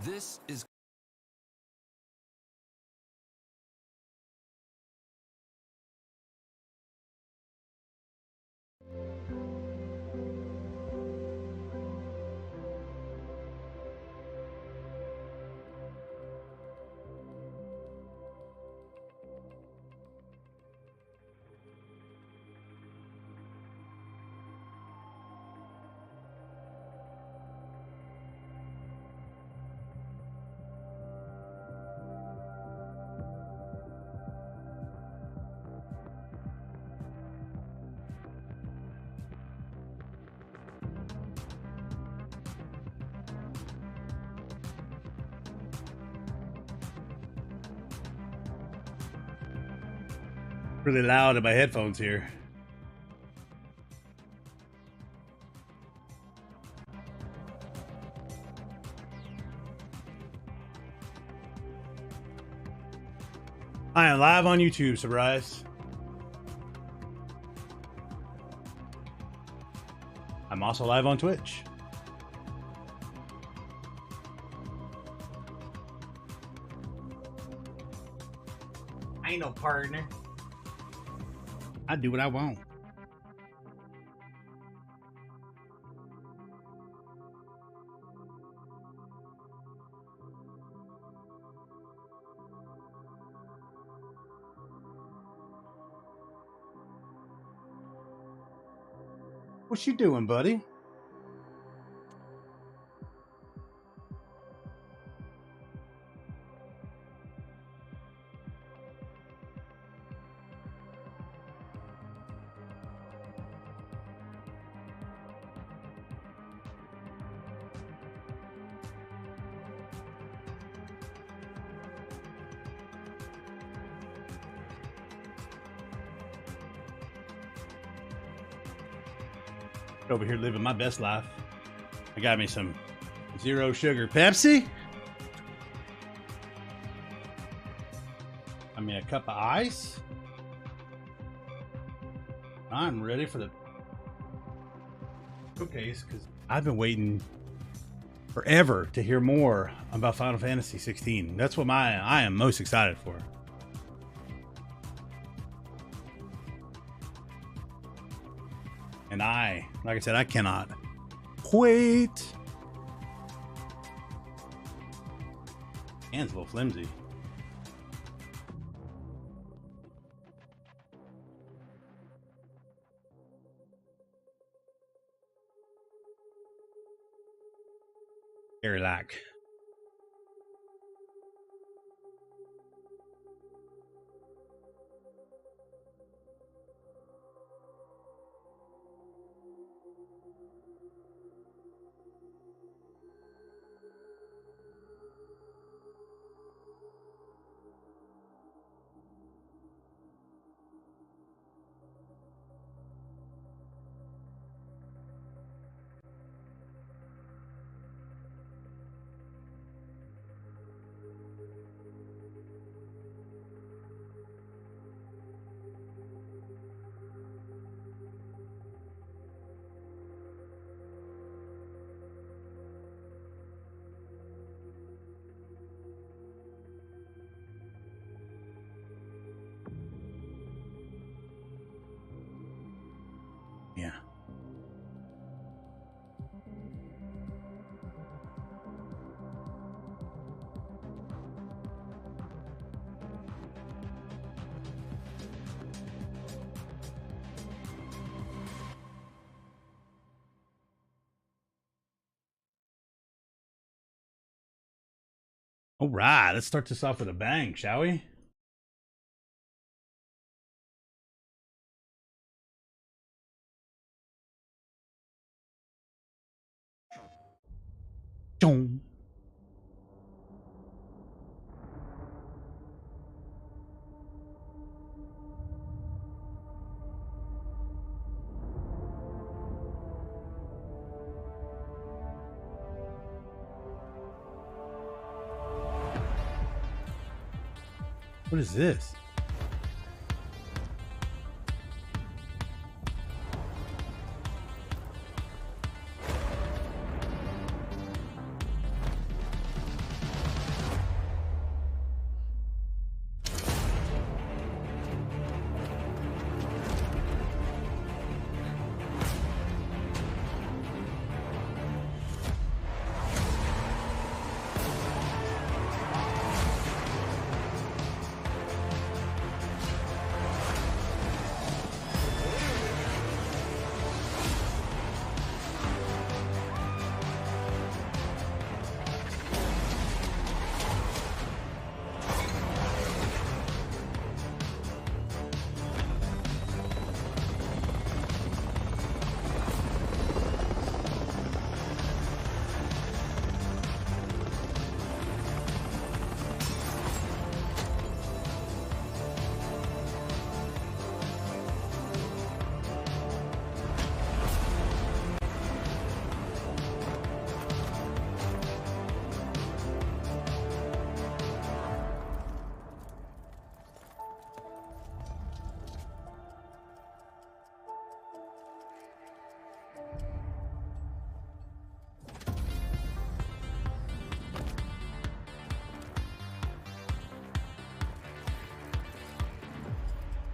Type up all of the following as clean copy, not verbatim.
This is really loud in my headphones here. I am live on YouTube, surprise. I'm also live on Twitch. I ain't no partner. I do what I want. What you doing, buddy? Over here living my best life. I got me some zero sugar Pepsi. I mean, a cup of ice. I'm ready for the showcase because I've been waiting forever to hear more about Final Fantasy 16. That's what I am most excited for. And like I said, I cannot wait. Hand's a little flimsy. Very lack. Yeah. All right, let's start this off with a bang, shall we? Boom. What is this?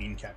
Bean cap.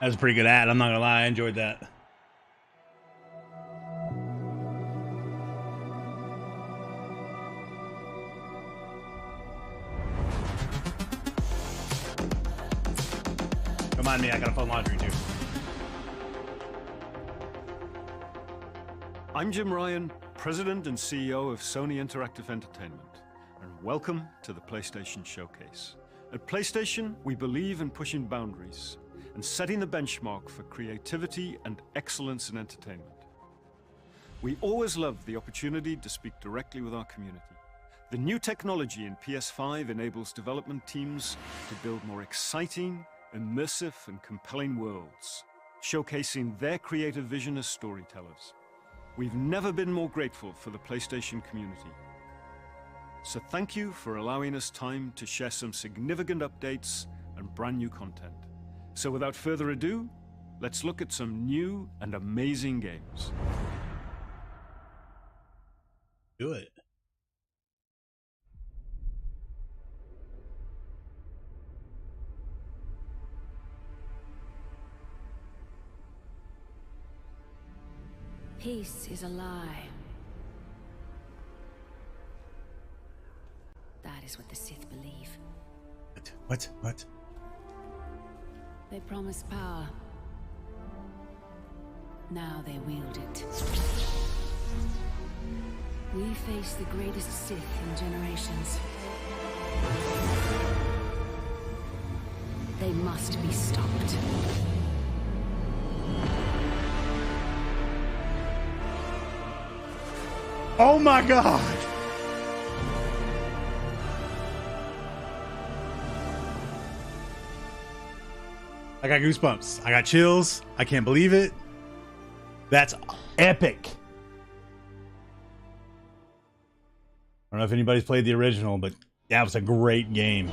That was a pretty good ad. I'm not gonna lie, I enjoyed that. Remind me, I gotta fold laundry too. I'm Jim Ryan, President and CEO of Sony Interactive Entertainment, and welcome to the PlayStation Showcase. At PlayStation, we believe in pushing boundaries and setting the benchmark for creativity and excellence in entertainment. We always love the opportunity to speak directly with our community. The new technology in PS5 enables development teams to build more exciting, immersive, and compelling worlds, showcasing their creative vision as storytellers. We've never been more grateful for the PlayStation community. So thank you for allowing us time to share some significant updates and brand new content. So without further ado, let's look at some new and amazing games. Do it. Peace is a lie. That is what the Sith believe. What? They promise power. Now they wield it. We face the greatest Sith in generations. They must be stopped. Oh my god! I got goosebumps. I got chills. I can't believe it. That's epic. I don't know if anybody's played the original, but that was a great game.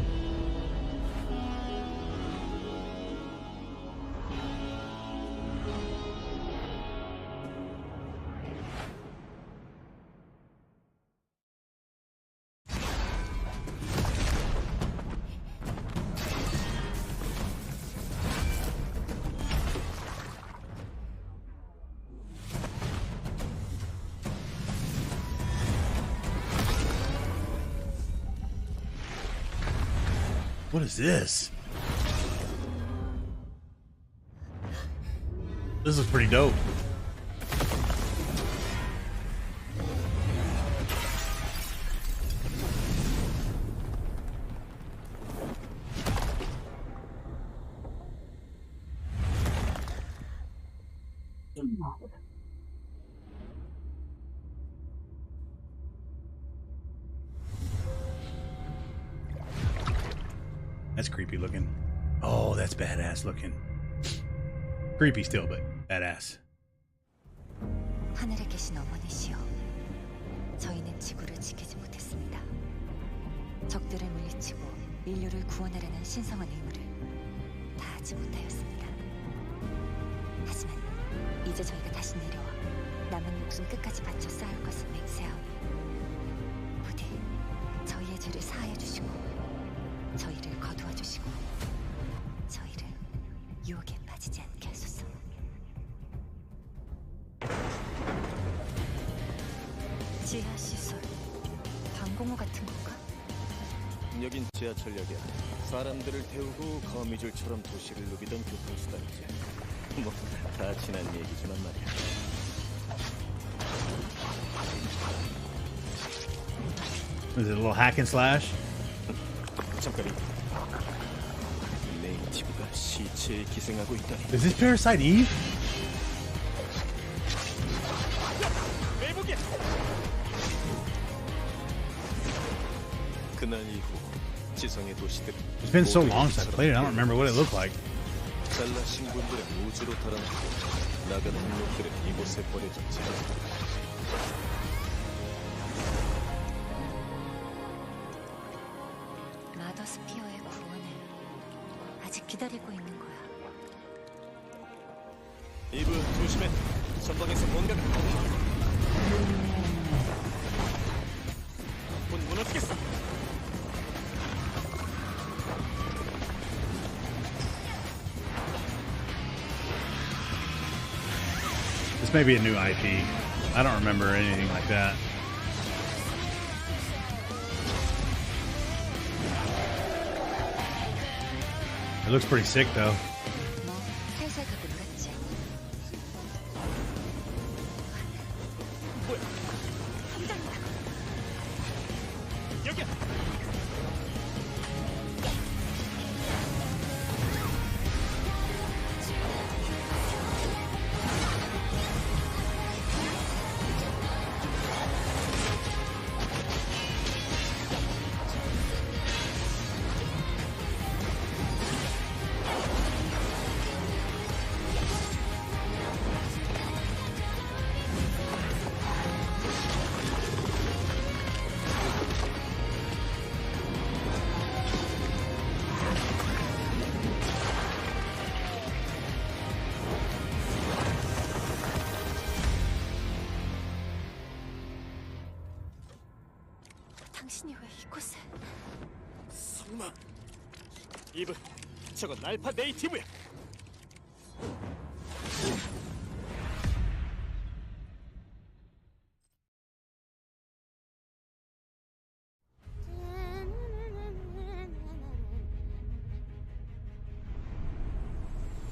What is this? This is pretty dope. That's creepy looking. Oh, that's badass looking. Creepy still, but badass. 하늘에 계신 어머니시여, 저희는 지구를 지키지 못했습니다. 적들을 물리치고 인류를 구원하려는 신성한 의무를 다하지 못하였습니다. 하지만 이제 저희가 다시 내려와 남은 목숨 끝까지 바쳐 싸울 것을 맹세하오니 부디 저희의 죄를 사하여 주시고 저희를 거두어 주시고 저희를 유혹에 빠지지 않게 하소서. 지하 시설, 방공호 같은 건가? 여긴 지하철역이야. 사람들을 태우고 거미줄처럼 도시를 누비던 교통수단이지. 뭐 다 지난 얘기지만 말이야. Is it a little hack and slash? 잠깐만. 네이티브가 시체에 기생하고 있다니. Is this Parasite Eve? 매복이야. 그날 이후 지성의 도시들. It's been so long since I played it. I don't remember what it looked like. 잘난 신분들은 우주로 달아나고 나가는 놈들은 이곳에 버려졌지. 마더스피어의 구원을 아직 기다리고 있는 거야. 이브 조심해. 전방에서 뭔가가 곧 무너지겠어. This may be a new IP. I don't remember anything like that. It looks pretty sick though. 뭐 살살 가고 놀았지. 뭐야? 당장이다. 여기야. 당신이 왜 이곳에? 설마. 이브, 저건 알파 네이티브야.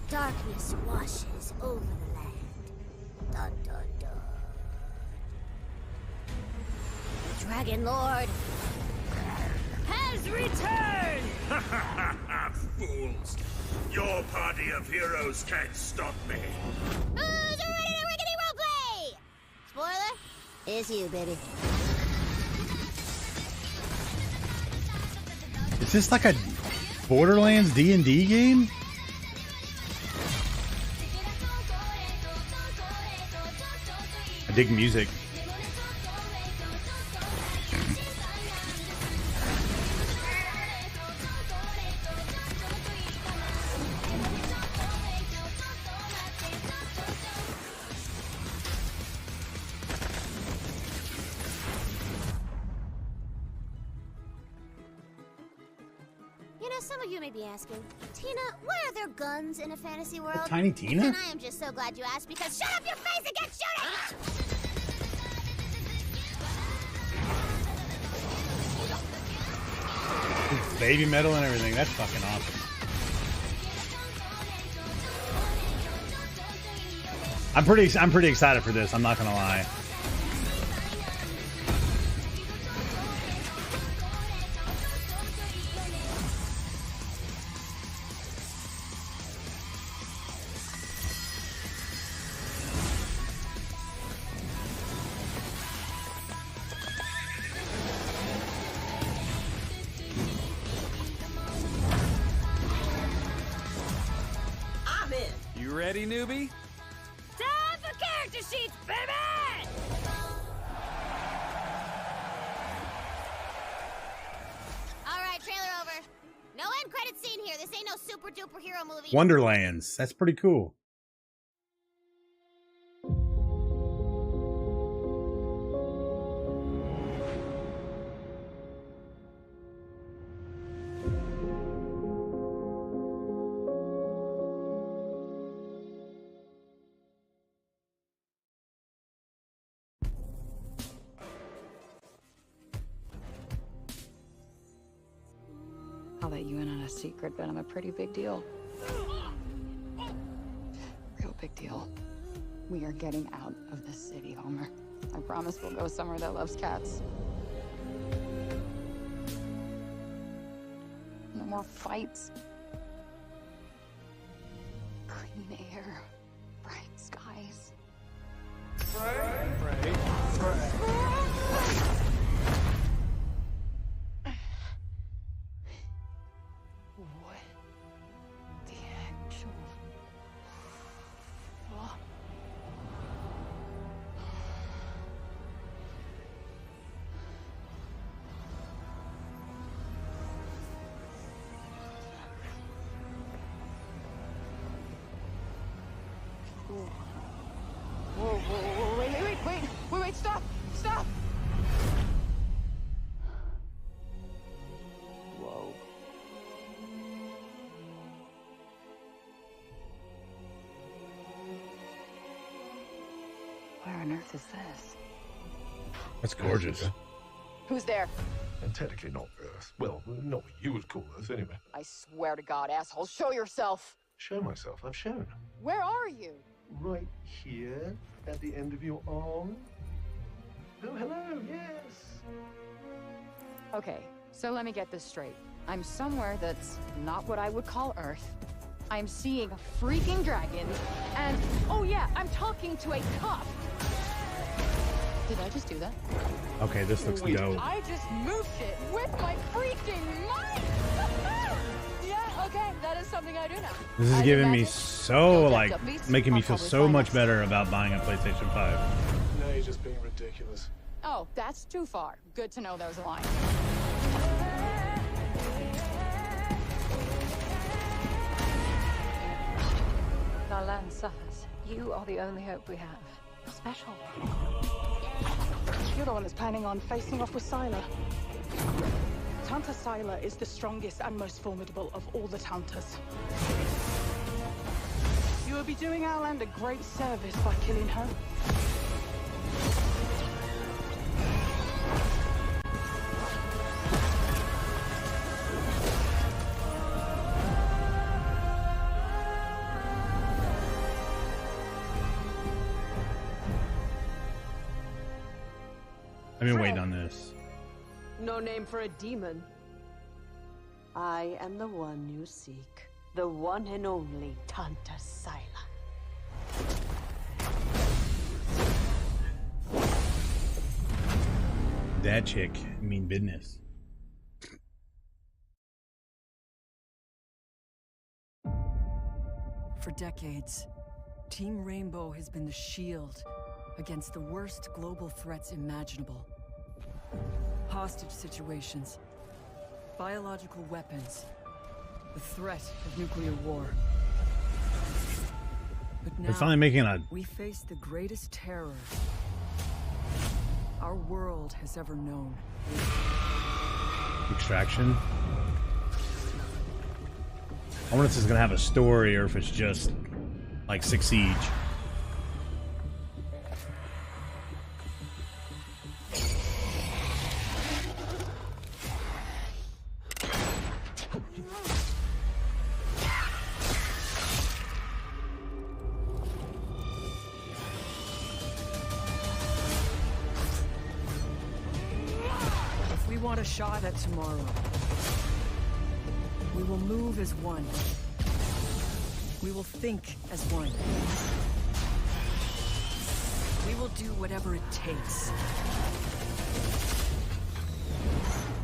Darkness washes over the land. Dun dun dun. The Dragon Lord has returned! Fools! Your party of heroes can't stop me. Who's ready to rickety roleplay? Spoiler? It's you, baby. Is this like a Borderlands D&D game? I dig music. You know, some of you may be asking, Tina, why are there guns in a fantasy world? Tiny Tina? And I am just so glad you asked because shut up your face and get shooting! Baby metal and everything. That's fucking awesome. I'm pretty excited for this. I'm not gonna lie. You ready, newbie? Time for character sheets, baby! Alright, trailer over. No end credit scene here. This ain't no super duper hero movie. Wonderlands. That's pretty cool. I'll let you in on a secret, but I'm a pretty big deal. Real big deal. We are getting out of the city, Homer. I promise we'll go somewhere that loves cats. No more fights. Clean air. Bright skies. Where on earth is this? That's gorgeous. Who's there? And technically not Earth. Well, not what you would call Earth, anyway. I swear to God, asshole, show yourself! Show myself. I've shown. Where are you? Right here, at the end of your arm. Oh, hello, yes. Okay, so let me get this straight. I'm somewhere that's not what I would call Earth. I'm seeing a freaking dragon, and oh yeah, I'm talking to a cop. Did I just do that? Okay, this looks dope. I just moved it with my freaking mind! Yeah, okay, that is something I do now. This is giving me so, like, making me feel I'll so probably much find better about buying a PlayStation 5. No, you're just being ridiculous. Oh, that's too far. Good to know there's a line. Our land suffers. You are the only hope we have. You're special. You're the one that's planning on facing off with Sylar. Tanta Sylar is the strongest and most formidable of all the Tantas. You will be doing our land a great service by killing her. I've been waiting on this. No name for a demon. I am the one you seek. The one and only Tanta Sylar. That chick mean business. For decades, Team Rainbow has been the shield against the worst global threats imaginable. Hostage situations, biological weapons, the threat of nuclear war. But now, They're finally making a... we face the greatest terror our world has ever known. Extraction. I wonder if this is gonna have a story or if it's just like Siege. Want a shot at tomorrow. We will move as one. We will think as one. We will do whatever it takes.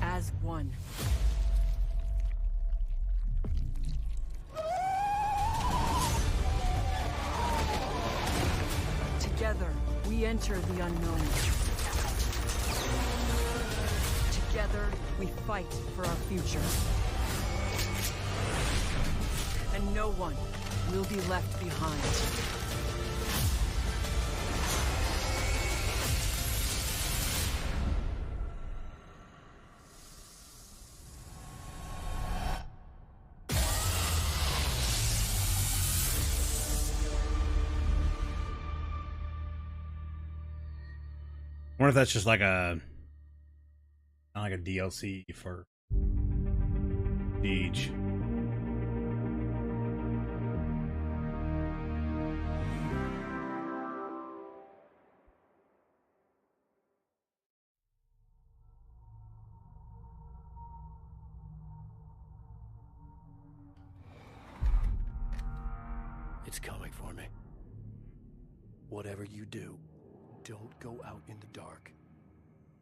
As one. Together, we enter the unknown. Together, we fight for our future. And no one will be left behind. I wonder if that's just like a... like a DLC for Siege. It's coming for me. Whatever you do, don't go out in the dark.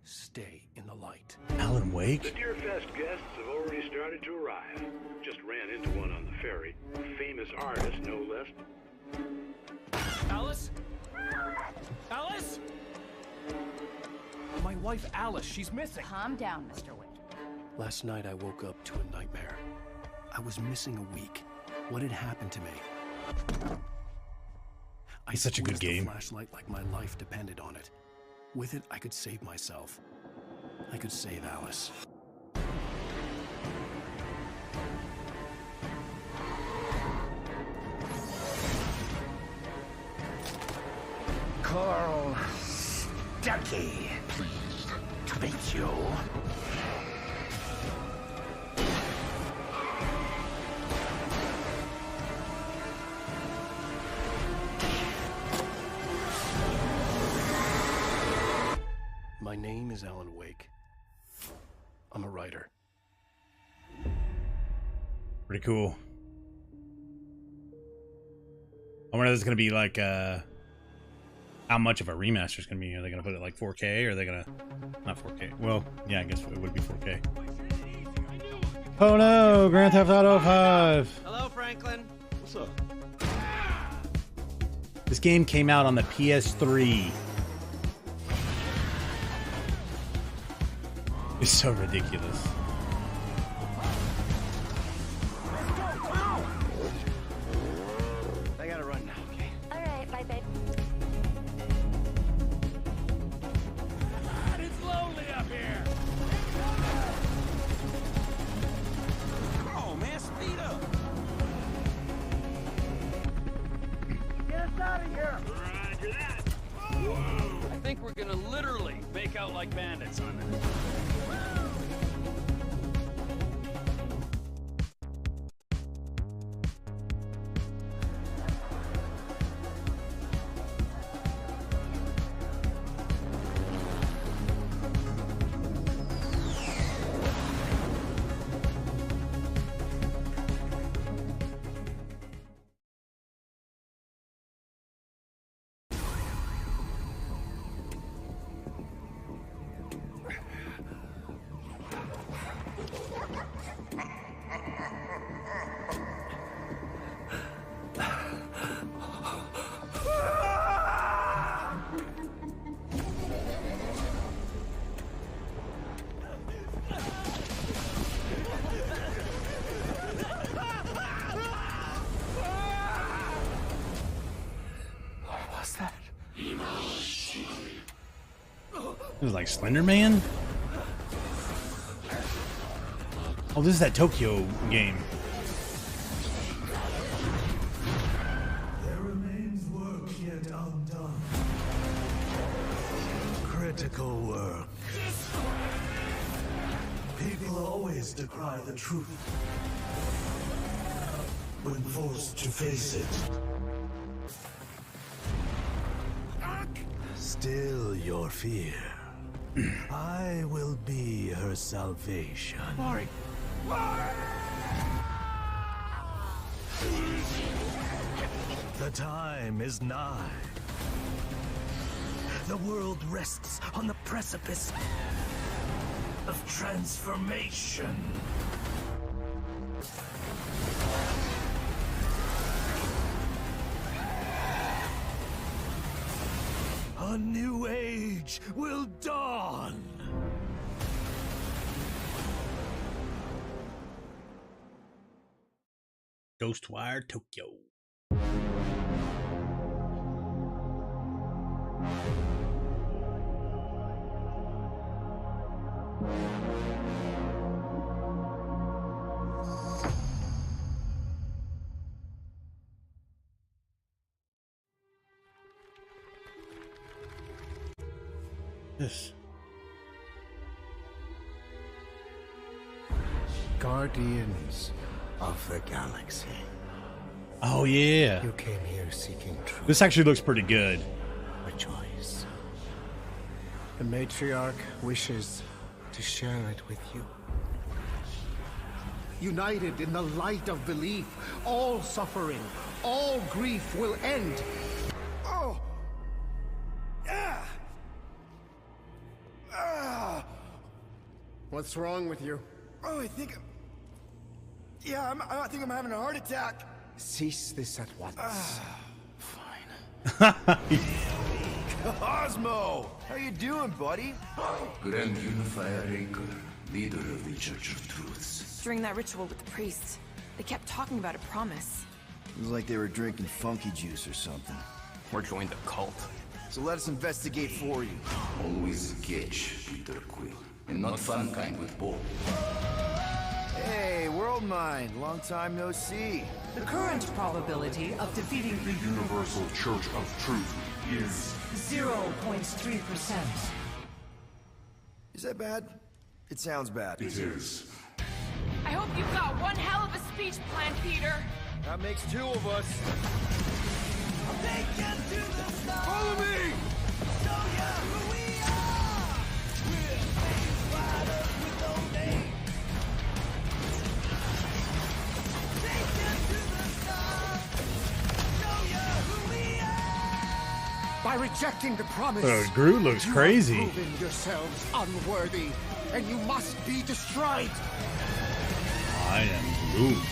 Stay in the light. Alan Wake? The Deerfest guests have already started to arrive. Just ran into one on the ferry. A famous artist, no less. Alice? Alice? My wife Alice, she's missing. Calm down, Mr. Wick. Last night I woke up to a nightmare. I was missing a week. What had happened to me? It's such a good game. The flashlight like my life depended on it. With it, I could save myself. I could save Alice. Carl, Ducky. Pleased to meet you. My name is Alan Wake. I'm a writer. Pretty cool. I wonder if it's gonna be like how much of a remaster is gonna be. Are they gonna put it like 4K or are they gonna not 4K? Well, yeah, I guess it would be 4K. Oh no, Grand Theft Auto 5. Hello, Franklin. What's up? This game came out on the PS3. It's so ridiculous. I gotta run now, okay? Alright, bye, babe. God, it's lonely up here. Come on, man, speed up. Get us out of here. Roger that. I think we're gonna literally make out like bandits on this. It was like Slender Man? Oh, this is that Tokyo game. There remains work yet undone. Critical work. People always decry the truth when forced to face it. Still your fear. I will be her salvation. Mari! The time is nigh. The world rests on the precipice of transformation. A new age will dawn. Ghostwire Tokyo. This. Guardians of the Galaxy. Oh yeah. You came here seeking truth. This actually looks pretty good. Rejoice. The matriarch wishes to share it with you. United in the light of belief, all suffering, all grief will end. Oh! Ah! Ah! What's wrong with you? Oh, I think I'm having a heart attack. Cease this at once. Cosmo! How you doing, buddy? Grand Unifier Raker, leader of the Church of Truths. During that ritual with the priest, they kept talking about a promise. It was like they were drinking funky juice or something. Or joined the cult. So let us investigate for you. Always catch, Peter Quill. And not fun kind with Bo. Hey, World Mind, long time no see. The current probability of defeating the Universal Church of Truth is 0.3%. Is that bad? It sounds bad. It is. I hope you've got one hell of a speech plan, Peter. That makes two of us. Follow me! Show ya who we are! We're space riders with no name. Take ya to the stars. Show ya who we are! By rejecting the promise, Groot looks you crazy. are proving yourselves unworthy, and you must be destroyed. I am Groot.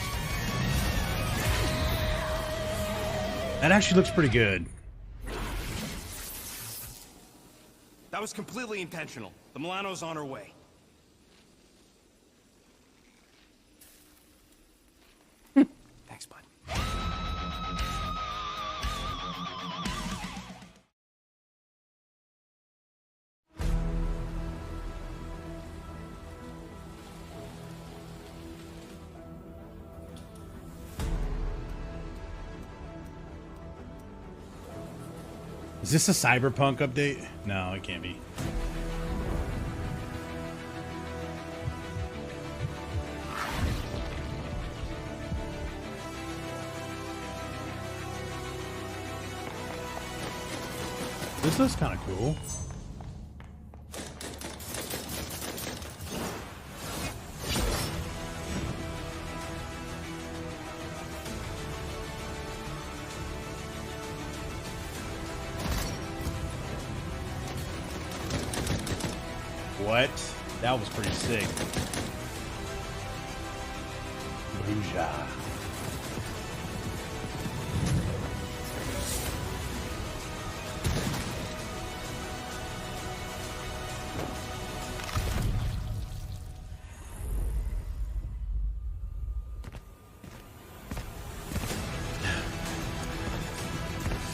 That actually looks pretty good. That was completely intentional. The Milano's on her way. Thanks, bud. Is this a Cyberpunk update? No, it can't be. This looks kind of cool. What? That was pretty sick. Booyah.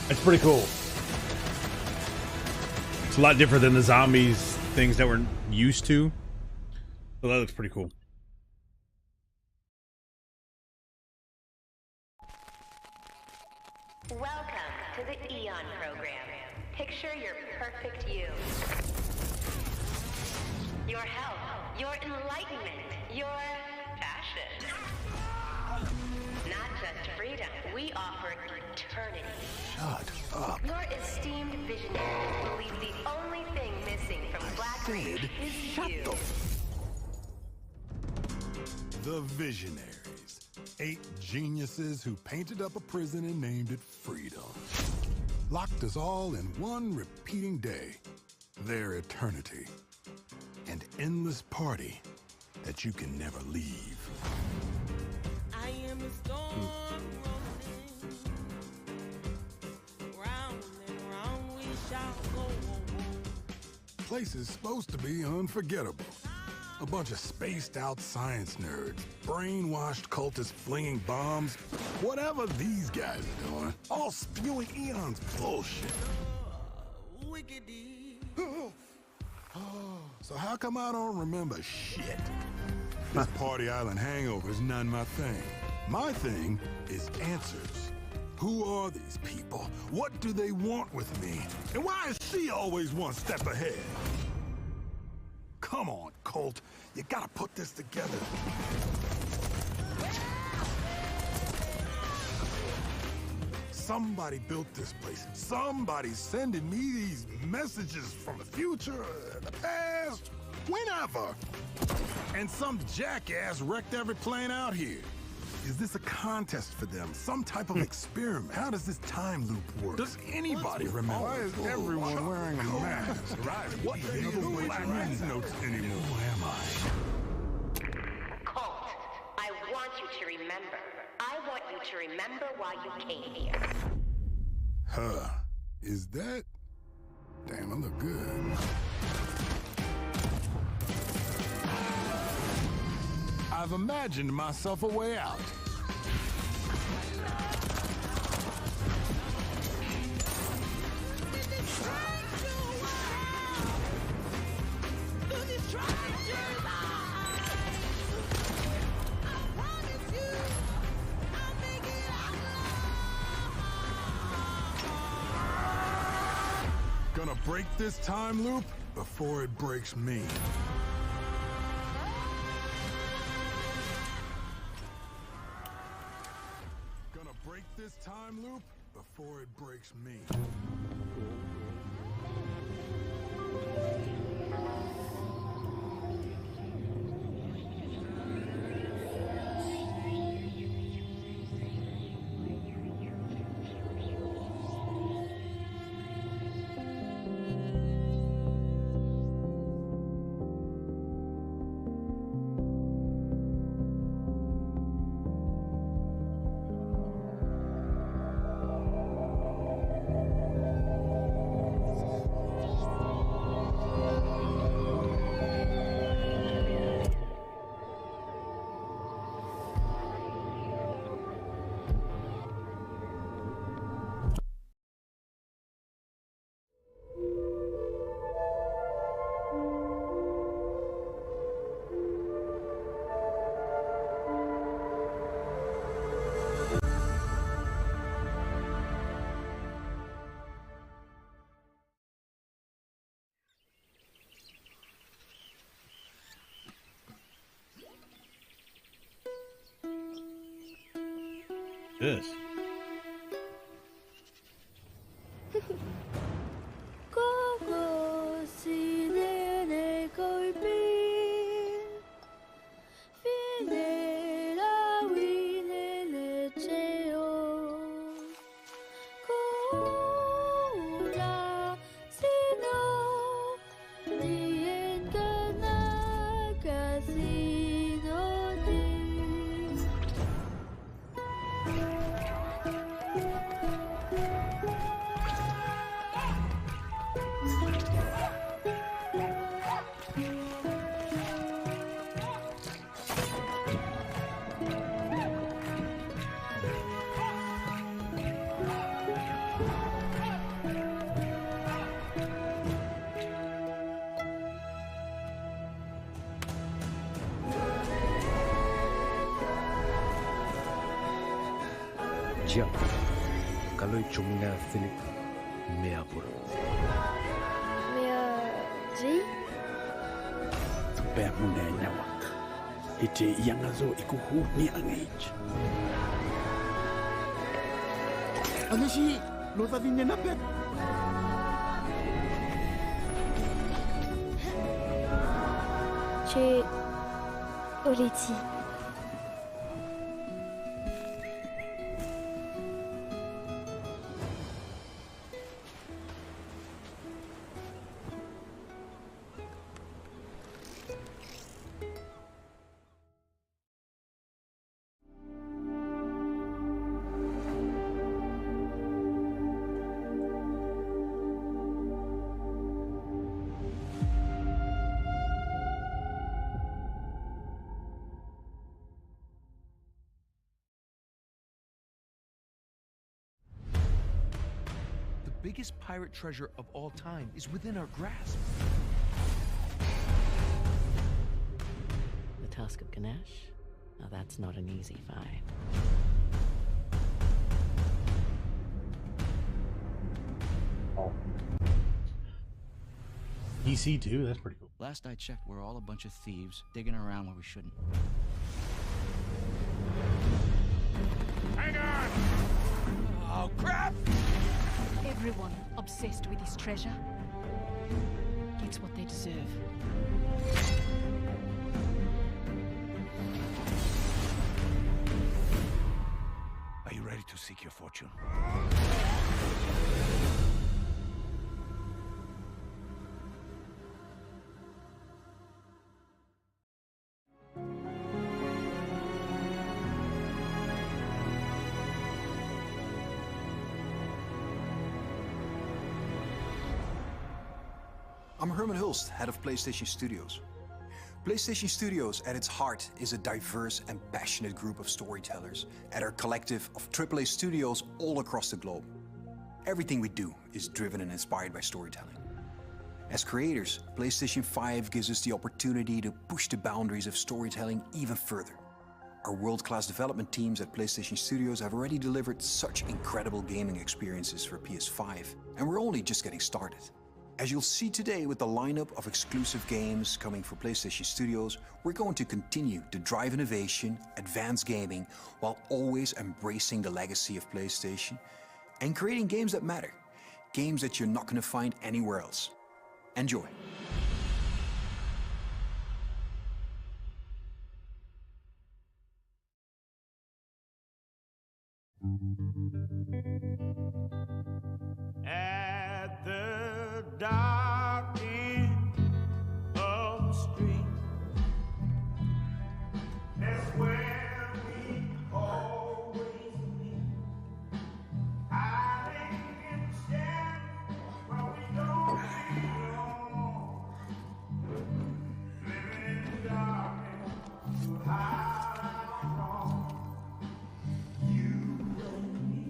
It's pretty cool. It's a lot different than the zombies things that we're used to. So that looks pretty cool. Welcome to the Eon program. Picture your perfect you. Your health, your enlightenment, your passion. Not just freedom, we offer eternity. Shut up. Your esteemed visionaries believe the only thing missing from Black Reach is you. The Visionaries. 8 geniuses who painted up a prison and named it Freedom. Locked us all in one repeating day. Their eternity. An endless party that you can never leave. I am a storm rolling. Round and round we shall go. Place is supposed to be unforgettable. A bunch of spaced out science nerds, brainwashed cultists flinging bombs, whatever these guys are doing, all spewing Eon's bullshit. So how come I don't remember shit? This Party Island hangover is none my thing. My thing is answers. Who are these people? What do they want with me? And why is she always one step ahead? Come on, Colt. You gotta put this together. Somebody built this place. Somebody's sending me these messages from the future, the past, whenever. And some jackass wrecked every plane out here. Is this a contest for them? Some type of experiment? How does this time loop work? Does anybody remember? Why is everyone wearing a mask? What are these black notes anymore? Who am I? Colt, I want you to remember. I want you to remember why you came here. Huh. Is that? Damn, I look good. I've imagined myself a way out. break this time loop before it breaks me. Gonna break this time loop before it breaks me. This. Diyak, kalau cumna Philip, mea pura. Mea J? Supaya muna nyawak. Ite yang azo ikuhu ni angage. Ano si Lota Vinya napet? Che Oleti. The biggest pirate treasure of all time is within our grasp. The Tusk of Ganesh? Now that's not an easy find. EC2, that's pretty cool. Last I checked, we're all a bunch of thieves digging around where we shouldn't. Hang on! Oh, crap! Everyone obsessed with this treasure gets what they deserve. Are you ready to seek your fortune? I'm Herman Hulst, head of PlayStation Studios. PlayStation Studios, at its heart, is a diverse and passionate group of storytellers at our collective of AAA studios all across the globe. Everything we do is driven and inspired by storytelling. As creators, PlayStation 5 gives us the opportunity to push the boundaries of storytelling even further. Our world-class development teams at PlayStation Studios have already delivered such incredible gaming experiences for PS5, and we're only just getting started. As you'll see today with the lineup of exclusive games coming for PlayStation Studios, we're going to continue to drive innovation, advance gaming, while always embracing the legacy of PlayStation and creating games that matter. Games that you're not going to find anywhere else. Enjoy. At the dark end of the street, that's where we always meet. Hiding in the shadows where we don't belong. Living in the darkness to hide our wrong. You and me.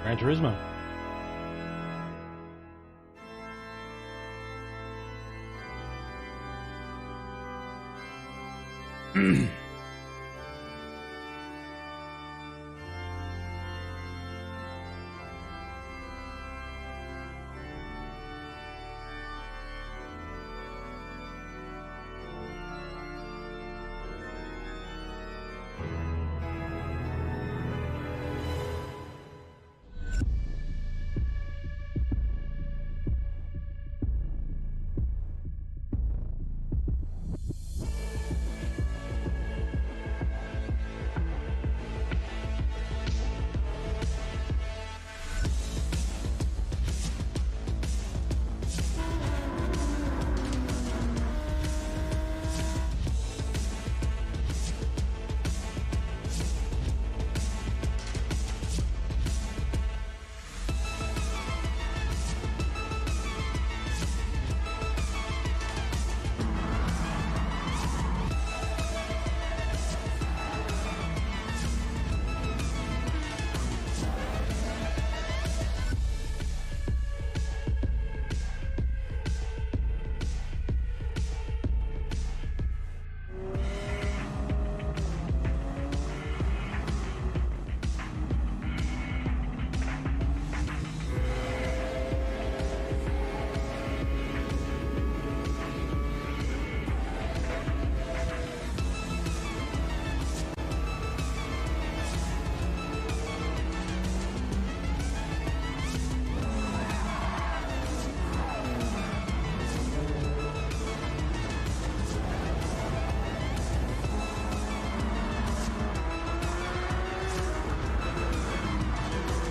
Gran Turismo.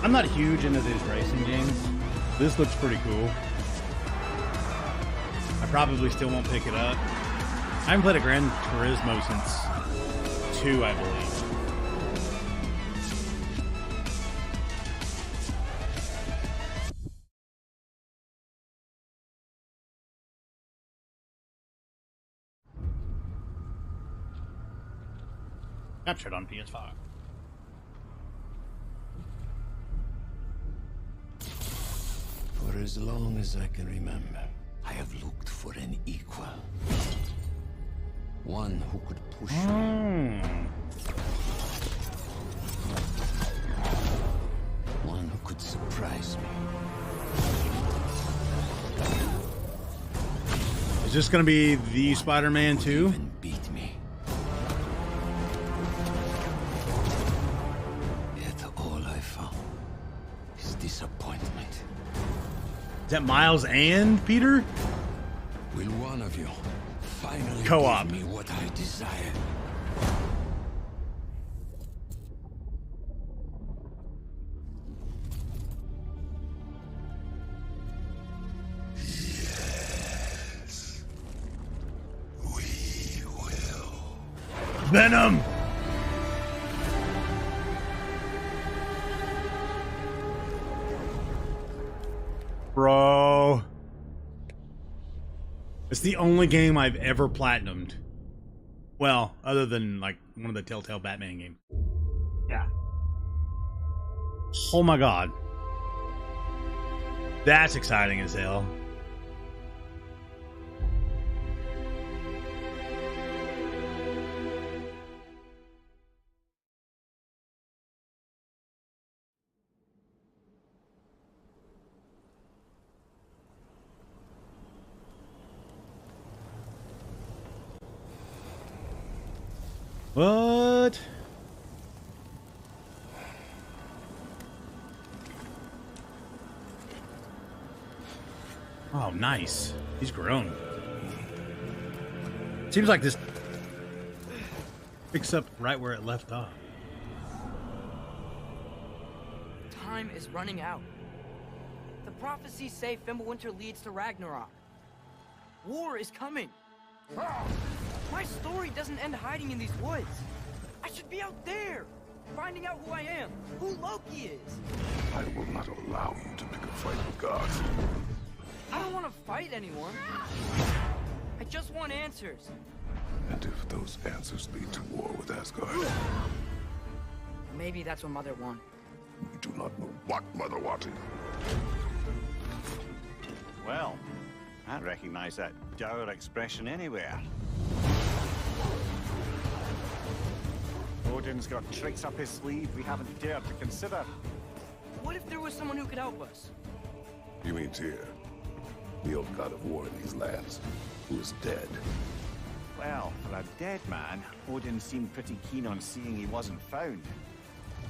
I'm not huge into these racing games. This looks pretty cool. I probably still won't pick it up. I haven't played a Gran Turismo since 2, I believe. Captured on PS5. For as long as I can remember, I have looked for an equal. One who could push me. One who could surprise me. Is this going to be the Spider-Man 2? Beat me. Yet all I found is disappointment. Is that Miles and Peter? Will one of you finally Co-op. give me what I desire? Yes. We will. Venom! Bro. It's the only game I've ever platinumed. Well, other than like one of the Telltale Batman games. Yeah. Oh my god. That's exciting as hell. What? Oh, nice. He's grown. Seems like this picks up right where it left off. Time is running out. The prophecies say Fimbulwinter leads to Ragnarok. War is coming. My story doesn't end hiding in these woods. I should be out there, finding out who I am, who Loki is. I will not allow you to pick a fight with gods. I don't want to fight anyone. I just want answers. And if those answers lead to war with Asgard? Maybe that's what Mother wanted. We do not know what Mother wanted. Well, I recognize that dour expression anywhere. Odin's got tricks up his sleeve we haven't dared to consider. What if there was someone who could help us? You mean Tyr, the old god of war in these lands, who is dead? Well, for a dead man, Odin seemed pretty keen on seeing he wasn't found.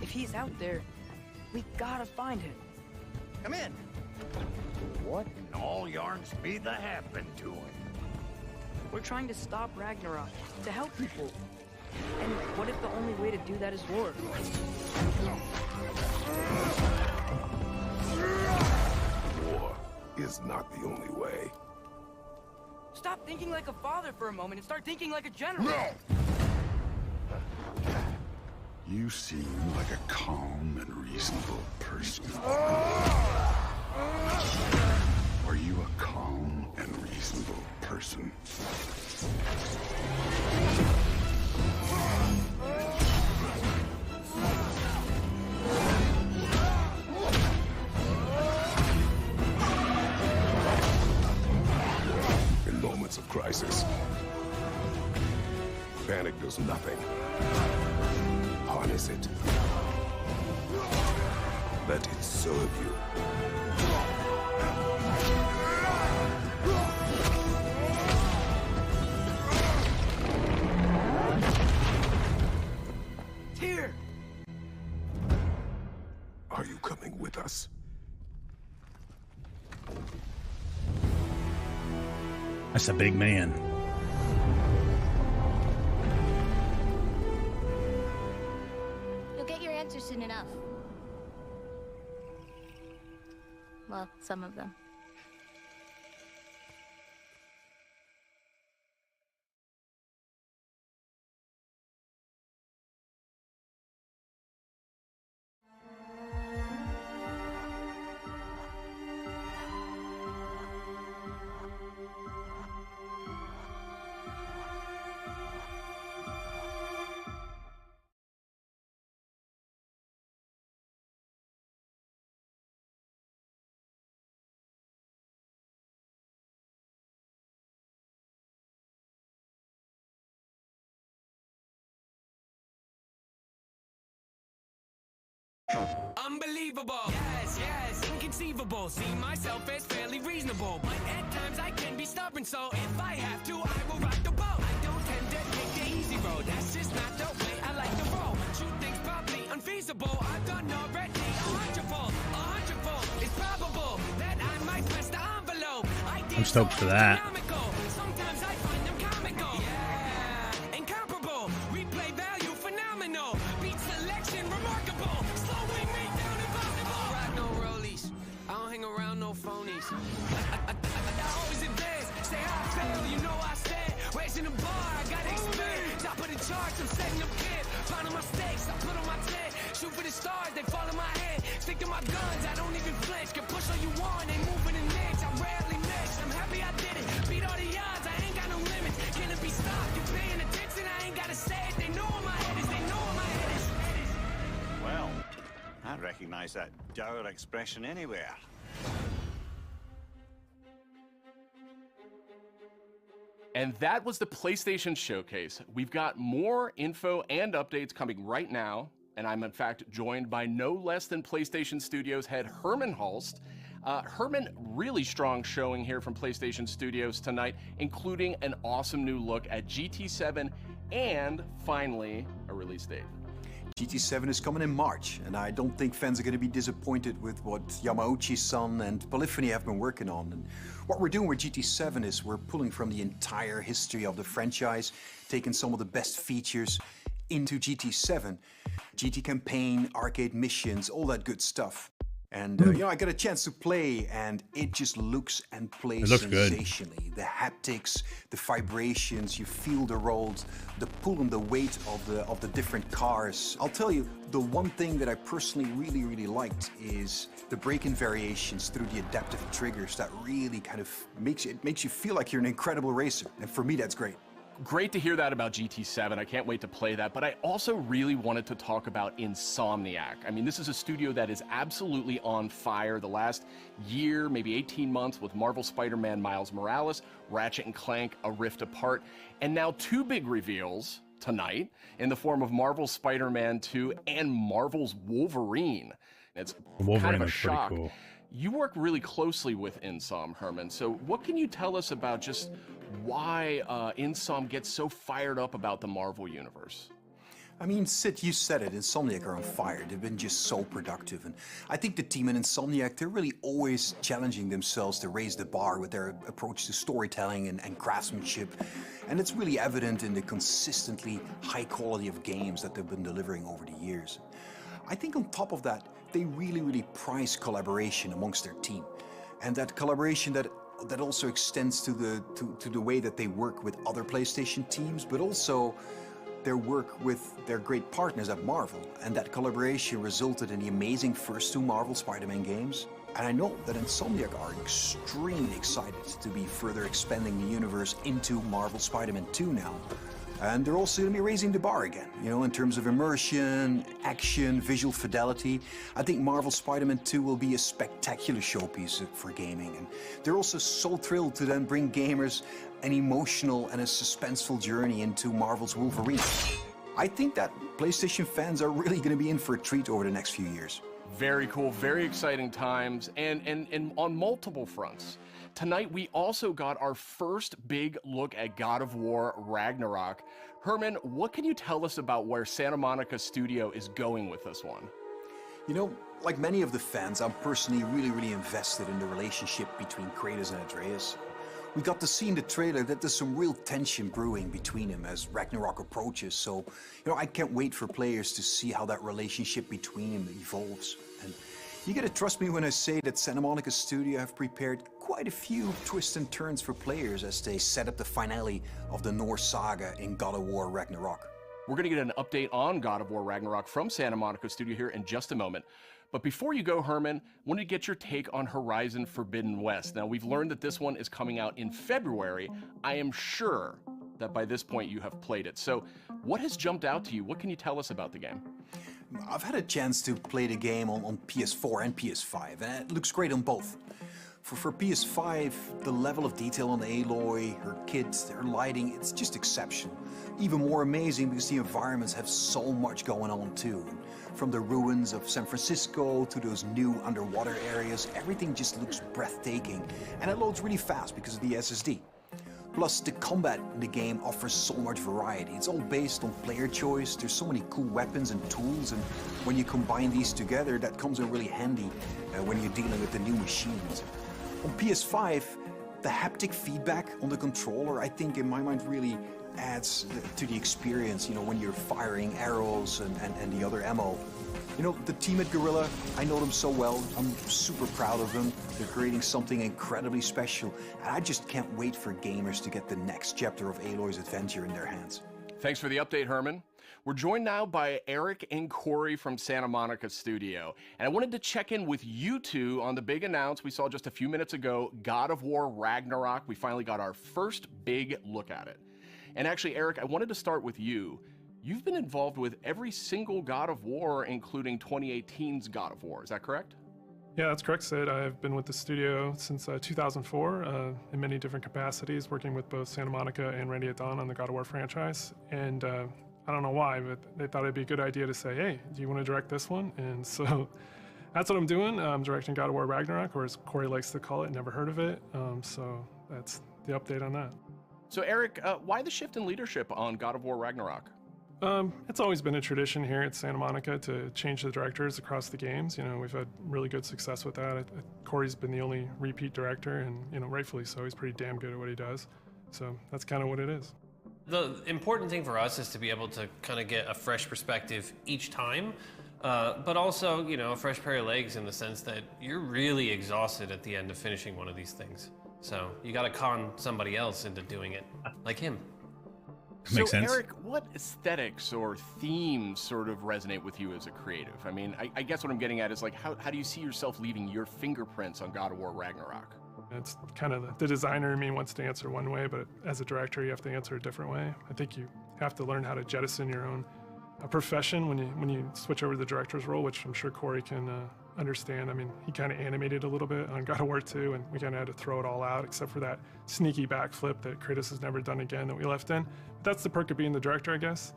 If he's out there, we gotta find him. Come in. What in all yarns be that happened to him? We're trying to stop Ragnarok, to help people. And what if the only way to do that is war? War is not the only way. Stop thinking like a father for a moment and start thinking like a general. No! You seem like a calm and reasonable person. Are you a calm and reasonable person? In moments of crisis, panic does nothing. Harness it. Let it serve you. Here. Are you coming with us? That's a big man. You'll get your answers soon enough. Well, some of them. Unbelievable. Yes, yes, inconceivable. See myself as fairly reasonable, but at times I can be stubborn. So if I have to, I will rock the boat. I don't tend to take the easy road. That's just not the way I like to roll. Shoot things probably unfeasible. I've done already a hundredfold. It's probable that I might mess I'm stoked for that. Sometimes I find them comical. Yeah, incomparable. Replay value phenomenal. Beat selection remarkable. Slowing me down impossible. I rock no rollies. I don't hang around no phonies. I always advance. Say how I feel, you know I stand. Raising the bar, I gotta expand. Top of the charts, I'm setting up camp. Finding my stakes, I put on my tent. Shoot for the stars, they fall in my hand. Stick to my guns, I don't even flinch. Can push all you want, ain't moving an inch. I rarely miss. I'm happy I did it. Beat all the odds, I ain't got no limits. Can it be stopped? You paying attention? I ain't gotta say it. They know where my head is. They know where my head is. Well, I recognize that dour expression anywhere. And that was the PlayStation Showcase. We've got more info and updates coming right now, and I'm in fact joined by no less than PlayStation Studios head Herman Hulst. Herman, really strong showing here from PlayStation Studios tonight, including an awesome new look at GT7 and finally a release date. GT7 is coming in March, and I don't think fans are going to be disappointed with what Yamauchi-san and Polyphony have been working on. And what we're doing with GT7 is we're pulling from the entire history of the franchise, taking some of the best features into GT7. GT campaign, arcade missions, all that good stuff. And, you know, I got a chance to play, and it just looks and plays sensationally. The haptics, the vibrations, you feel the rolls, the pull and the weight of the different cars. I'll tell you, the one thing that I personally really liked is the braking variations through the adaptive triggers. That really kind of makes you feel like you're an incredible racer. And for me, that's great. Great to hear that about GT7. I can't wait to play that, but I also really wanted to talk about Insomniac. I mean, this is a studio that is absolutely on fire the last year, maybe 18 months with Marvel Spider-Man Miles Morales, Ratchet & Clank, A Rift Apart, and now two big reveals tonight in the form of Marvel's Spider-Man 2 and Marvel's Wolverine. It's kind of a shock. Pretty cool. You work really closely with Insom, Herman, so what can you tell us about just why Insom gets so fired up about the Marvel Universe? I mean, Sid, you said it, Insomniac are on fire. They've been just so productive. And I think the team in Insomniac, they're really always challenging themselves to raise the bar with their approach to storytelling and craftsmanship. And it's really evident in the consistently high quality of games that they've been delivering over the years. I think on top of that, they really prize collaboration amongst their team. And that collaboration that also extends to the way that they work with other PlayStation teams, but also their work with their great partners at Marvel. And that collaboration resulted in the amazing first two Marvel Spider-Man games. And I know that Insomniac are extremely excited to be further expanding the universe into Marvel Spider-Man 2 now. And they're also going to be raising the bar again, you know, in terms of immersion, action, visual fidelity. I think Marvel Spider-Man 2 will be a spectacular showpiece for gaming. And they're also so thrilled to then bring gamers an emotional and a suspenseful journey into Marvel's Wolverine. I think that PlayStation fans are really going to be in for a treat over the next few years. Very cool, very exciting times, and on multiple fronts. Tonight, we also got our first big look at God of War Ragnarok. Herman, what can you tell us about where Santa Monica Studio is going with this one? You know, like many of the fans, I'm personally really invested in the relationship between Kratos and Atreus. We got to see in the trailer that there's some real tension brewing between them as Ragnarok approaches, so, you know, I can't wait for players to see how that relationship between them evolves. And you gotta trust me when I say that Santa Monica Studio have prepared quite a few twists and turns for players as they set up the finale of the Norse saga in God of War Ragnarok. We're gonna get an update on God of War Ragnarok from Santa Monica Studio here in just a moment. But before you go, Herman, I wanted to get your take on Horizon Forbidden West. Now, we've learned that this one is coming out in February. I am sure that by this point you have played it. So what has jumped out to you? What can you tell us about the game? I've had a chance to play the game on PS4 and PS5, and it looks great on both. For PS5, the level of detail on Aloy, her kit, her lighting, it's just exceptional. Even more amazing because the environments have so much going on too. From the ruins of San Francisco to those new underwater areas, everything just looks breathtaking, and it loads really fast because of the SSD. Plus, the combat in the game offers so much variety. It's all based on player choice. There's so many cool weapons and tools, and when you combine these together, that comes in really handy when you're dealing with the new machines. On PS5, The haptic feedback on the controller, I think, in my mind, really adds to the experience, you know, when you're firing arrows and the other ammo. You know, the team at Guerrilla, I know them so well. I'm super proud of them. They're creating something incredibly special. And I just can't wait for gamers to get the next chapter of Aloy's adventure in their hands. Thanks for the update, Herman. We're joined now by Eric and Corey from Santa Monica Studio. And I wanted to check in with you two on the big announce we saw just a few minutes ago, God of War Ragnarok. We finally got our first big look at it. And actually, Eric, I wanted to start with you. You've been involved with every single God of War, including 2018's God of War. Is that correct? Yeah, that's correct, Sid. I've been with the studio since 2004 in many different capacities, working with both Santa Monica and Ready at Dawn on the God of War franchise. And I don't know why, but they thought it'd be a good idea to say, hey, do you want to direct this one? And so that's what I'm doing. I'm directing God of War Ragnarok, or as Corey likes to call it, never heard of it. So that's the update on that. So Eric, why the shift in leadership on God of War Ragnarok? It's always been a tradition here at Santa Monica to change the directors across the games. You know, we've had really good success with that. Corey's been the only repeat director, and, you know, rightfully so. He's pretty damn good at what he does. So that's kind of what it is. The important thing for us is to be able to kind of get a fresh perspective each time, but also, you know, a fresh pair of legs in the sense that you're really exhausted at the end of finishing one of these things. So you got to con somebody else into doing it, like him. Makes sense. Eric, what aesthetics or themes sort of resonate with you as a creative? I mean, I guess what I'm getting at is, like, how do you see yourself leaving your fingerprints on God of War Ragnarok? It's kind of the designer in me wants to answer one way, but as a director, you have to answer a different way. I think you have to learn how to jettison your own profession when you switch over to the director's role, which I'm sure Corey can understand. I mean, he kind of animated a little bit on God of War 2, and we kind of had to throw it all out, except for that sneaky backflip that Kratos has never done again that we left in. That's the perk of being the director, I guess.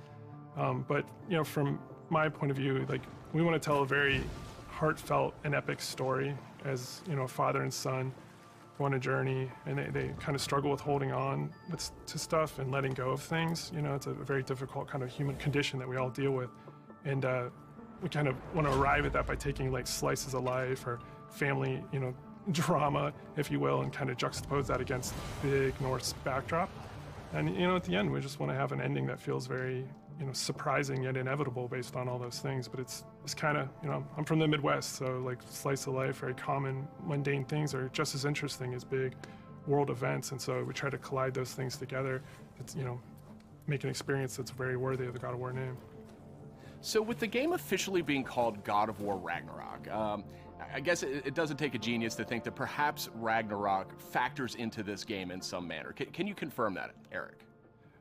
But, you know, from my point of view, like, we want to tell a very heartfelt and epic story as, you know, a father and son go on a journey, and they kind of struggle with holding on to stuff and letting go of things. You know, it's a very difficult kind of human condition that we all deal with. And we kind of want to arrive at that by taking, like, slices of life or family, you know, drama, if you will, and kind of juxtapose that against big Norse backdrop. And, you know, at the end, we just want to have an ending that feels very, you know, surprising yet inevitable based on all those things. But it's kind of, you know, I'm from the Midwest, so, like, slice of life, very common, mundane things are just as interesting as big world events. And so we try to collide those things together. It's, you know, make an experience that's very worthy of the God of War name. So with the game officially being called God of War Ragnarok, I guess it doesn't take a genius to think that perhaps Ragnarok factors into this game in some manner. Can you confirm that, Eric?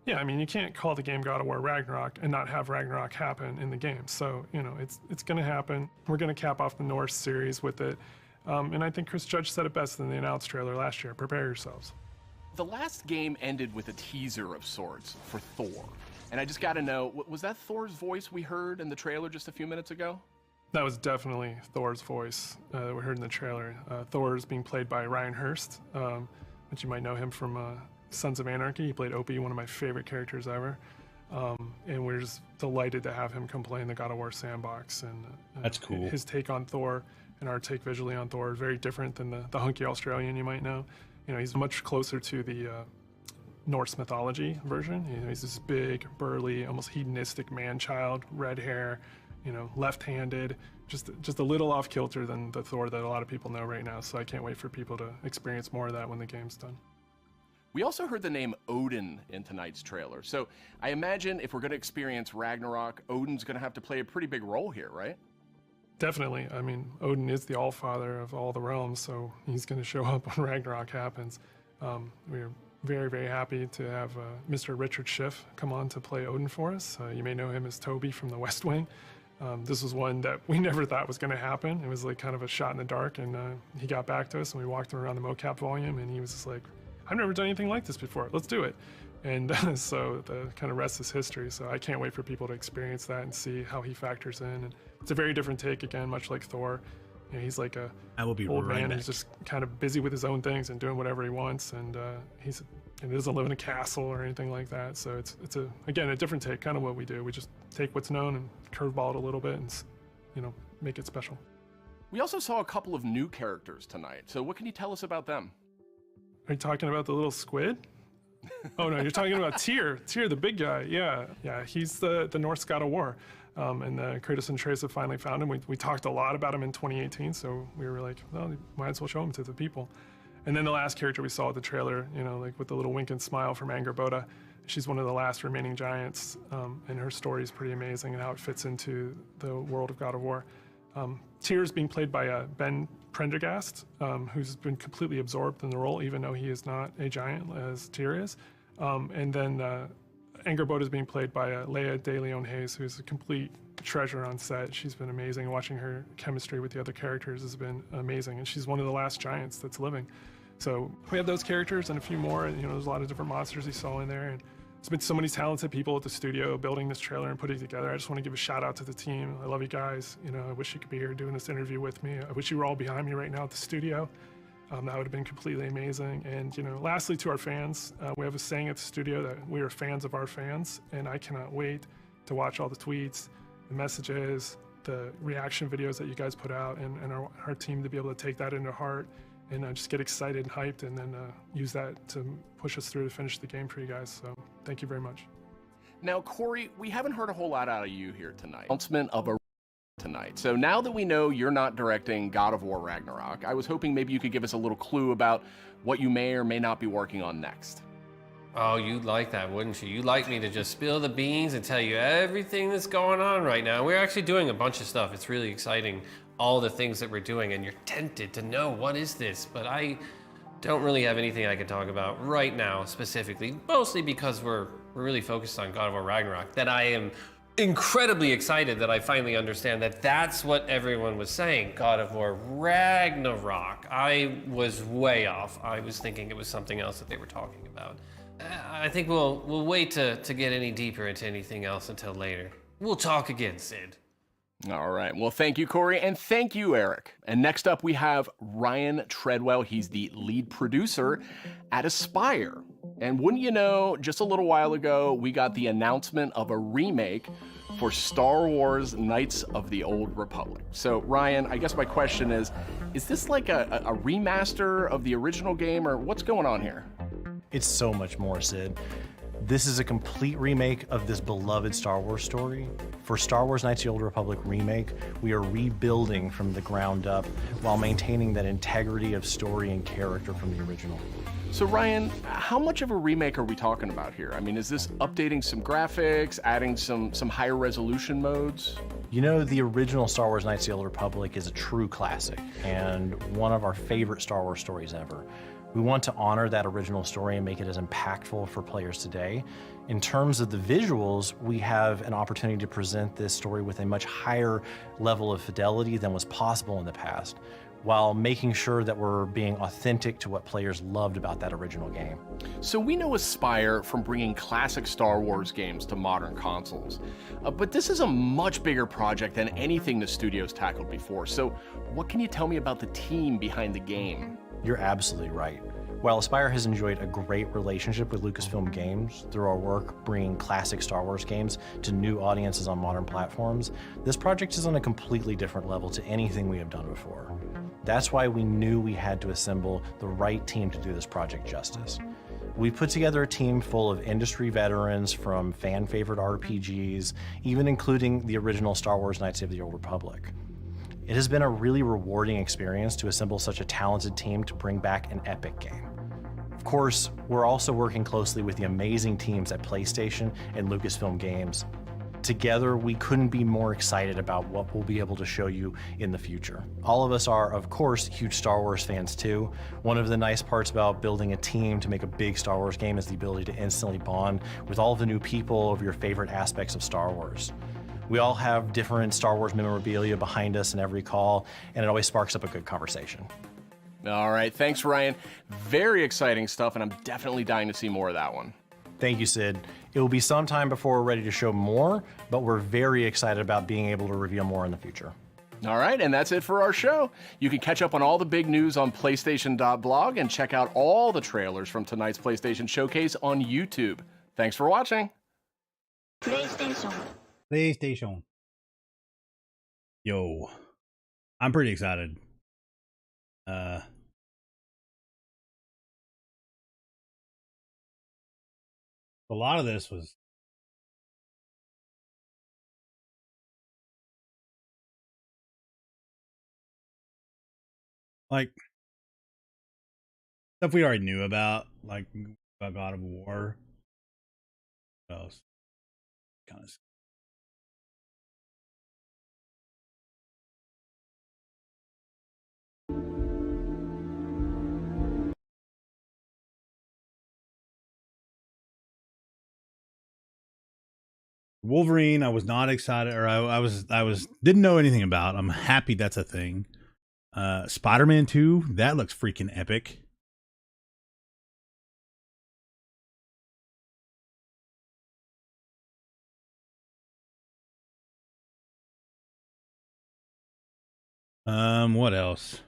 Yeah, I mean, you can't call the game God of War Ragnarok and not have Ragnarok happen in the game. So, you know, it's going to happen. We're going to cap off the Norse series with it. And I think Chris Judge said it best in the announced trailer last year. Prepare yourselves. The last game ended with a teaser of sorts for Thor. And I just got to know, was that Thor's voice we heard in the trailer just a few minutes ago? That was definitely Thor's voice that we heard in the trailer. Thor is being played by Ryan Hurst, which you might know him from Sons of Anarchy. He played Opie, one of my favorite characters ever. And we're just delighted to have him come play in the God of War sandbox. And that's cool. His take on Thor and our take visually on Thor is very different than the hunky Australian you might know. You know, he's much closer to the Norse mythology version. You know, he's this big, burly, almost hedonistic man-child, red hair, you know, left-handed, just a little off-kilter than the Thor that a lot of people know right now. So I can't wait for people to experience more of that when the game's done. We also heard the name Odin in tonight's trailer. So I imagine if we're going to experience Ragnarok, Odin's going to have to play a pretty big role here, right? Definitely. I mean, Odin is the Allfather of all the realms, so he's going to show up when Ragnarok happens. We're very, very happy to have Mr. Richard Schiff come on to play Odin for us. You may know him as Toby from The West Wing. This was one that we never thought was going to happen. It was like kind of a shot in the dark, and he got back to us, and we walked him around the mocap volume, and he was just like, I've never done anything like this before. Let's do it. And so the kind of rest is history. So I can't wait for people to experience that and see how he factors in. And it's a very different take, again, much like Thor. You know, he's like a old man who's just kind of busy with his own things and doing whatever he wants. And he doesn't live in a castle or anything like that. So it's again, a different take, kind of what we do. We just take what's known and curveball it a little bit and, you know, make it special. We also saw a couple of new characters tonight. So what can you tell us about them? Are you talking about the little squid? Oh no, you're talking about Tyr. Tyr, the big guy. Yeah. He's the Norse god of war. And Kratos and Atreus have finally found him. We talked a lot about him in 2018, so we were like, well, might as well show him to the people. And then the last character we saw at the trailer, like with the little wink and smile from Angerboda, she's one of the last remaining giants, and her story is pretty amazing and how it fits into the world of God of War. Tyr is being played by Ben Prendergast, who's been completely absorbed in the role, even though he is not a giant as Tyr is. And then Angerboda is being played by Leia De Leon Hayes, who's a complete treasure on set. She's been amazing. Watching her chemistry with the other characters has been amazing, and she's one of the last giants that's living. So we have those characters and a few more, and there's a lot of different monsters you saw in there. And there's been so many talented people at the studio building this trailer and putting it together. I just want to give a shout out to the team. I love you guys. I wish you could be here doing this interview with me. I wish you were all behind me right now at the studio. That would have been completely amazing. And lastly, to our fans, we have a saying at the studio that we are fans of our fans, and I cannot wait to watch all the tweets, the messages, the reaction videos that you guys put out, and our team to be able to take that into heart and just get excited and hyped, and then use that to push us through to finish the game for you guys. So thank you very much. Now, Corey, we haven't heard a whole lot out of you here tonight. Announcement of a tonight. So now that we know you're not directing God of War Ragnarok, I was hoping maybe you could give us a little clue about what you may or may not be working on next. Oh, you'd like that, wouldn't you? You'd like me to just spill the beans and tell you everything that's going on right now. We're actually doing a bunch of stuff. It's really exciting, all the things that we're doing, and you're tempted to know what is this, but I don't really have anything I can talk about right now specifically, mostly because we're really focused on God of War Ragnarok, that I am incredibly excited that I finally understand that that's what everyone was saying, God of War Ragnarok. I was way off. I was thinking it was something else that they were talking about. I think we'll wait to get any deeper into anything else until later. We'll talk again, Sid. All right. Well, thank you, Corey, and thank you, Eric. And next up, we have Ryan Treadwell. He's the lead producer at Aspyr. And wouldn't you know, just a little while ago, we got the announcement of a remake for Star Wars Knights of the Old Republic. So, Ryan, I guess my question is this like a remaster of the original game, or what's going on here? It's so much more, Sid. This is a complete remake of this beloved Star Wars story. For Star Wars Knights of the Old Republic remake, we are rebuilding from the ground up while maintaining that integrity of story and character from the original. So Ryan, how much of a remake are we talking about here? I mean, is this updating some graphics, adding some higher resolution modes? The original Star Wars Knights of the Old Republic is a true classic and one of our favorite Star Wars stories ever. We want to honor that original story and make it as impactful for players today. In terms of the visuals, we have an opportunity to present this story with a much higher level of fidelity than was possible in the past, while making sure that we're being authentic to what players loved about that original game. So we know Aspyr from bringing classic Star Wars games to modern consoles, but this is a much bigger project than anything the studio's tackled before. So what can you tell me about the team behind the game? You're absolutely right. While Aspyr has enjoyed a great relationship with Lucasfilm Games through our work bringing classic Star Wars games to new audiences on modern platforms, this project is on a completely different level to anything we have done before. That's why we knew we had to assemble the right team to do this project justice. We put together a team full of industry veterans from fan-favorite RPGs, even including the original Star Wars Knights of the Old Republic. It has been a really rewarding experience to assemble such a talented team to bring back an epic game. Of course, we're also working closely with the amazing teams at PlayStation and Lucasfilm Games. Together, we couldn't be more excited about what we'll be able to show you in the future. All of us are, of course, huge Star Wars fans too. One of the nice parts about building a team to make a big Star Wars game is the ability to instantly bond with all of the new people of your favorite aspects of Star Wars. We all have different Star Wars memorabilia behind us in every call, and it always sparks up a good conversation. All right, thanks, Ryan. Very exciting stuff, and I'm definitely dying to see more of that one. Thank you, Sid. It will be some time before we're ready to show more, but we're very excited about being able to reveal more in the future. All right, and that's it for our show. You can catch up on all the big news on PlayStation.blog and check out all the trailers from tonight's PlayStation Showcase on YouTube. Thanks for watching. PlayStation. Yo, I'm pretty excited. A lot of this was like stuff we already knew about, like about God of War. What else? Kind of. Wolverine, I was not excited, or I was didn't know anything about. I'm happy that's a thing. Spider-Man 2, that looks freaking epic. What else?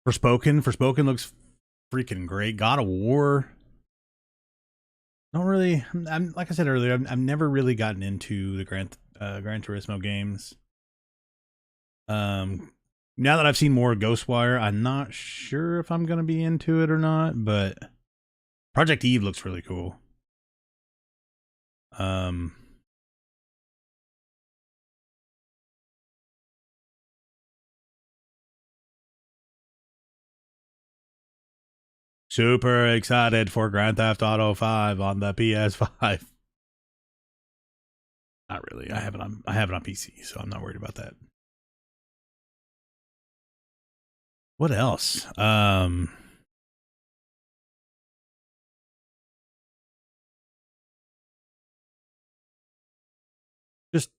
Forspoken looks freaking great. God of War. Don't really. I'm like I said earlier. I've never really gotten into the Gran Turismo games. Now that I've seen more Ghostwire, I'm not sure if I'm gonna be into it or not. But Project Eve looks really cool. Super excited for Grand Theft Auto 5 on the PS5. Not really. I have it on PC, so I'm not worried about that. What else? Just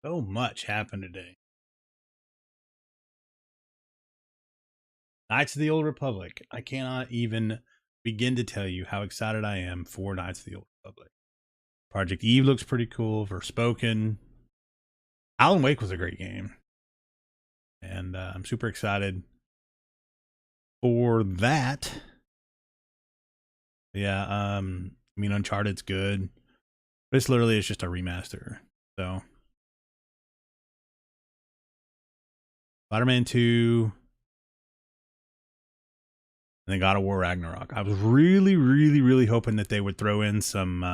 so much happened today. Knights of the Old Republic. I cannot even begin to tell you how excited I am for Knights of the Old Republic. Project Eve looks pretty cool. Forspoken. Alan Wake was a great game. And I'm super excited for that. Yeah, I mean, Uncharted's good. This literally is just a remaster. So, Spider-Man 2. And then God of War Ragnarok. I was really hoping that they would throw in some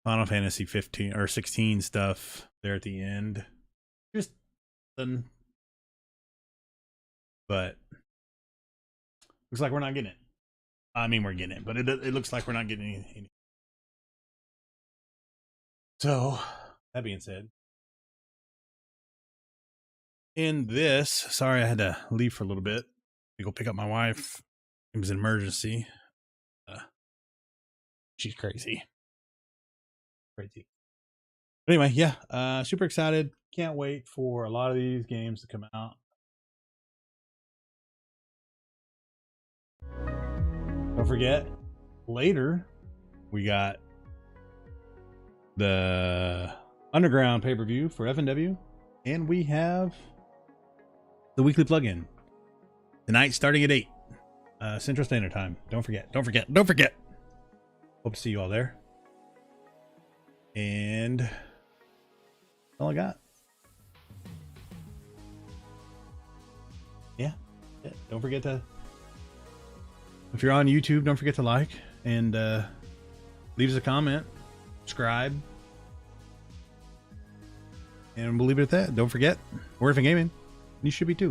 Final Fantasy 15 or 16 stuff there at the end. Just something. But looks like we're not getting it. I mean, we're getting it, but it looks like we're not getting anything. So, that being said, in this, sorry I had to leave for a little bit. Go pick up my wife. It was an emergency. She's crazy. But anyway, yeah, super excited. Can't wait for a lot of these games to come out. Don't forget, later we got the Underground pay-per-view for FNW, and we have the weekly plug-in tonight starting at 8 Central Standard Time. Don't forget. Hope to see you all there. And that's all I got. Yeah. Don't forget to, if you're on YouTube, don't forget to like and leave us a comment, subscribe, and we'll leave it at that. Don't forget, we're Gaming. You should be too.